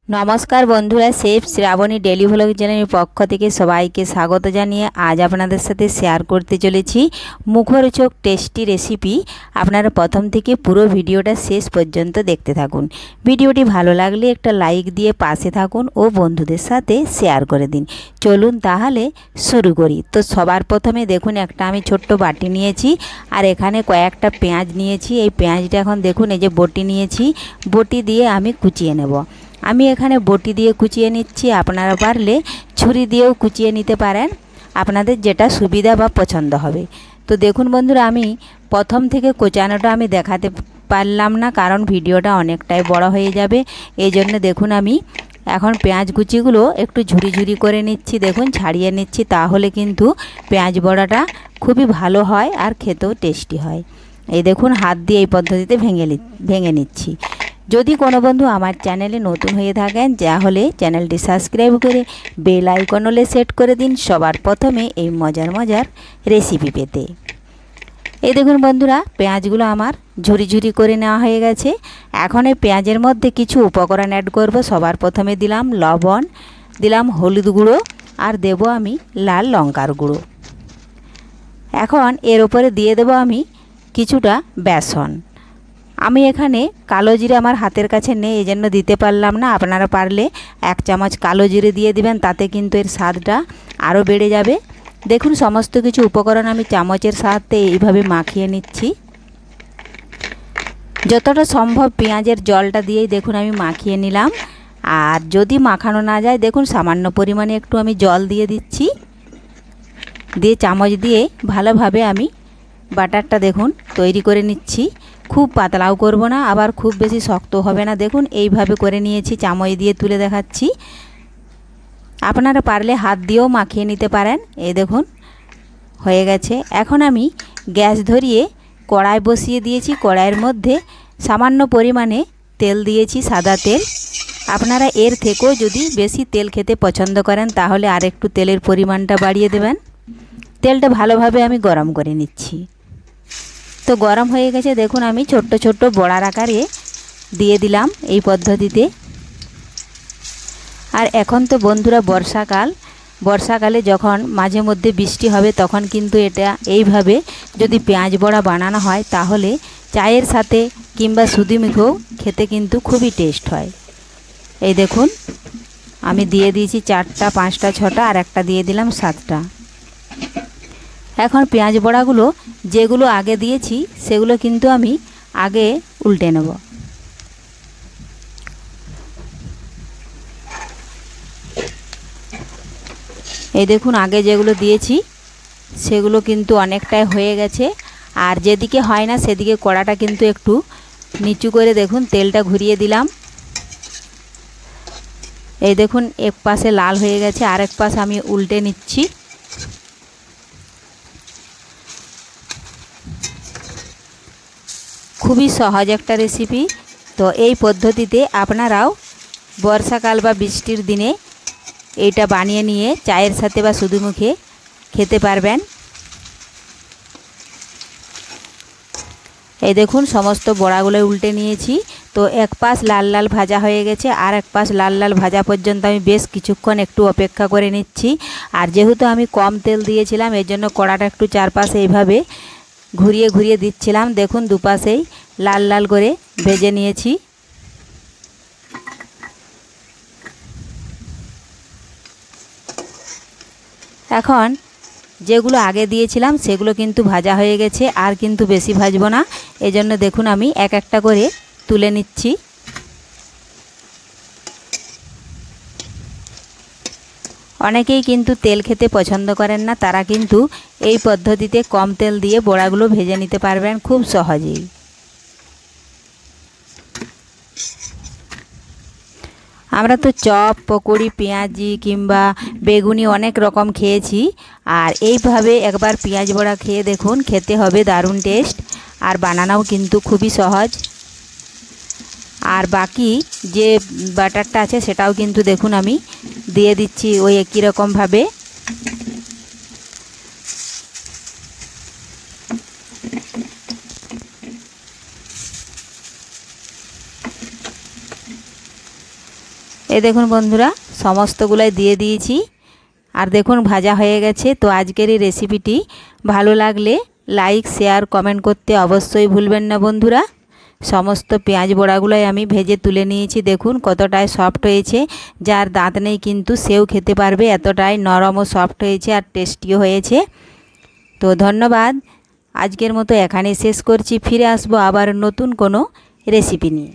নমস্কার বন্ধুরা, chef Shrabani daily vlog চ্যানেলের পক্ষ থেকে সবাইকে স্বাগত জানিয়ে আজ আপনাদের সাথে শেয়ার করতে চলেছি মুখরোচক টেস্টি রেসিপি। আপনারা প্রথম থেকে পুরো ভিডিওটা শেষ পর্যন্ত দেখতে থাকুন। ভিডিওটি ভালো লাগলে একটা লাইক দিয়ে পাশে থাকুন ও বন্ধুদের সাথে শেয়ার করে দিন। চলুন তাহলে শুরু করি। তো সবার প্রথমে দেখুন, একটা আমি ছোট্ট বাটি নিয়েছি আর এখানে কয়েকটা পেঁয়াজ নিয়েছি। এই পেঁয়াজটা এখন দেখুন, এই যে বটি নিয়েছি, বটি দিয়ে আমি কুচিয়ে নেব। আমি এখানে বটি দিয়ে কুচিয়ে নিচ্ছি, আপনারা পারলে ছুরি দিয়েও কুচিয়ে নিতে পারেন, আপনাদের যেটা সুবিধা বা পছন্দ হবে। তো দেখুন বন্ধুরা, আমি প্রথম থেকে কোচানোটা আমি দেখাতে পারলাম না, কারণ ভিডিওটা অনেকটাই বড় হয়ে যাবে। এই জন্য দেখুন আমি এখন পেঁয়াজ কুচিগুলো একটু ঝুরি ঝুরি করে নিচ্ছি, দেখুন ছাড়িয়ে নিচ্ছি, তাহলে কিন্তু পেঁয়াজ বড়াটা খুবই ভালো হয় আর খেতেও টেস্টি হয়। এই দেখুন হাত দিয়ে এই পদ্ধতিতে ভেঙে নিচ্ছি। যদি কোনো বন্ধু আমার চ্যানেলে নতুন হয়ে থাকেন, তাহলে চ্যানেলটি সাবস্ক্রাইব করে বেল আইকন হলে সেট করে দিন সবার প্রথমে এই মজার মজার রেসিপি পেতে। এই দেখুন বন্ধুরা, পেঁয়াজগুলো আমার ঝুরি ঝুরি করে নেওয়া হয়ে গেছে। এখন এই পেঁয়াজের মধ্যে কিছু উপকরণ অ্যাড করব। সবার প্রথমে দিলাম লবণ, দিলাম হলুদ গুঁড়ো আর দেব আমি লাল লঙ্কার গুঁড়ো। এখন এর উপরে দিয়ে দেব আমি কিছুটা বেসন। আমি এখানে কালো জিরে আমার হাতের কাছে নেই, এই জন্য দিতে পারলাম না। আপনারা পারলে 1 চামচ কালো জিরে দিয়ে দিবেন, তাতে কিন্তু এর স্বাদটা আরও বেড়ে যাবে। দেখুন সমস্ত কিছু উপকরণ আমি চামচের সাহায্যে এইভাবে মাখিয়ে নিচ্ছি। যতটা সম্ভব পেঁয়াজের জলটা দিয়েই দেখুন আমি মাখিয়ে নিলাম। আর যদি মাখানো না যায়, দেখুন সামান্য পরিমাণে একটু আমি জল দিয়ে দিচ্ছি, দিয়ে চামচ দিয়ে ভালোভাবে আমি বাটারটা দেখুন তৈরি করে নিচ্ছি। খুব পাতলাও করব না, আবার খুব বেশি শক্ত হবে না। দেখুন এইভাবে করে নিয়েছি, চামচ দিয়ে তুলে দেখাচ্ছি। আপনারা পারলে হাত দিয়েও মাখিয়ে নিতে পারেন। এই দেখুন হয়ে গেছে। এখন আমি গ্যাস ধরিয়ে কড়াই বসিয়ে দিয়েছি। কড়াইয়ের মধ্যে সামান্য পরিমাণে তেল দিয়েছি, সাদা তেল। আপনারা এর থেকেও যদি বেশি তেল খেতে পছন্দ করেন, তাহলে আর একটু তেলের পরিমাণটা বাড়িয়ে দেবেন। তেলটা ভালোভাবে আমি গরম করে নিচ্ছি। তো গরম হয়ে গেছে, দেখুন আমি ছোট্ট ছোট্ট বড়ার আকারে দিয়ে দিলাম এই পদ্ধতিতে। আর এখন তো বন্ধুরা বর্ষাকালে যখন মাঝে মধ্যে বৃষ্টি হবে, তখন কিন্তু এটা এইভাবে যদি পেঁয়াজ বড়া বানানো হয়, তাহলে চায়ের সাথে কিংবা শুধু মুখেও খেতে কিন্তু খুবই টেস্ট হয়। এই দেখুন আমি দিয়ে দিয়েছি 4টা 5টা 6টা আর একটা দিয়ে দিলাম 7টা। এখন পেঁয়াজ বড়াগুলো যেগুলো আগে দিয়েছি সেগুলো কিন্তু আমি আগে উল্টে নেব। এই দেখুন আগে যেগুলো দিয়েছি সেগুলো কিন্তু অনেকটাই হয়ে গেছে। আর যেদিকে হয় না সেদিকে কড়াটা কিন্তু একটু নিচু করে দেখুন তেলটা ঘুরিয়ে দিলাম। এই দেখুন এক পাশে লাল হয়ে গেছে, আর এক পাশ আমি উল্টে নিচ্ছি। খুবই সহজ একটা রেসিপি। তো এই পদ্ধতিতে আপনারাও বর্ষাকাল বা বৃষ্টির দিনে এইটা বানিয়ে নিয়ে চায়ের সাথে বা শুধু মুখে খেতে পারবেন। এই দেখুন সমস্ত বড়াগুলো উল্টে নিয়েছি। তো এক পাশ লাল লাল ভাজা হয়ে গেছে, আর এক পাশ লাল লাল ভাজা পর্যন্ত আমি বেশ কিছুক্ষণ একটু অপেক্ষা করে নিচ্ছি। আর যেহেতু আমি কম তেল দিয়েছিলাম, এর জন্য কড়াটা একটু চারপাশে এইভাবে ঘুরিয়ে ঘুরিয়ে দিচ্ছিলাম। দেখুন দুপাশেই লাল লাল করে ভেজে নিয়েছি। এখন যেগুলো আগে দিয়েছিলাম সেগুলো কিন্তু ভাজা হয়ে গেছে, আর কিন্তু বেশি ভাজবো না। এজন্য দেখুন আমি এক একটা করে তুলে নিচ্ছি। অনেকেই কিন্তু তেল খেতে পছন্দ করেন না, তারা কিন্তু এই পদ্ধতিতে কম তেল দিয়ে বড়াগুলো ভেজে নিতে পারবেন খুব সহজেই। আমরা তো চপ, পকোড়ি, পেঁয়াজি কিংবা বেগুনি অনেক রকম খেয়েছি। আর এইভাবে একবার পেঁয়াজ বড়া খেয়ে দেখুন, খেতে হবে দারুণ টেস্ট, আর বানানোও কিন্তু খুবই সহজ। আর বাকি যে বাটারটা আছে সেটাও কিন্তু দেখুন আমি দিয়ে দিচ্ছি ওই একই রকমভাবে। এই দেখুন বন্ধুরা, সমস্তগুলাই দিয়ে দিয়েছি। আর দেখুন ভাজা হয়ে গেছে। তো আজকের এই রেসিপিটি ভালো লাগলে লাইক, শেয়ার, কমেন্ট করতে অবশ্যই ভুলবেন না বন্ধুরা। সমস্ত পেঁয়াজ বড়াগুলোই আমি ভেজে তুলে নিয়েছি। দেখুন কতটাই সফট হয়েছে, যার দাঁত নেই কিন্তু সেও খেতে পারবে, এতটাই নরম ও সফট হয়েছে আর টেস্টিও হয়েছে। তো ধন্যবাদ, আজকের মতো এখানেই শেষ করছি। ফিরে আসবো আবার নতুন কোনো রেসিপি নিয়ে।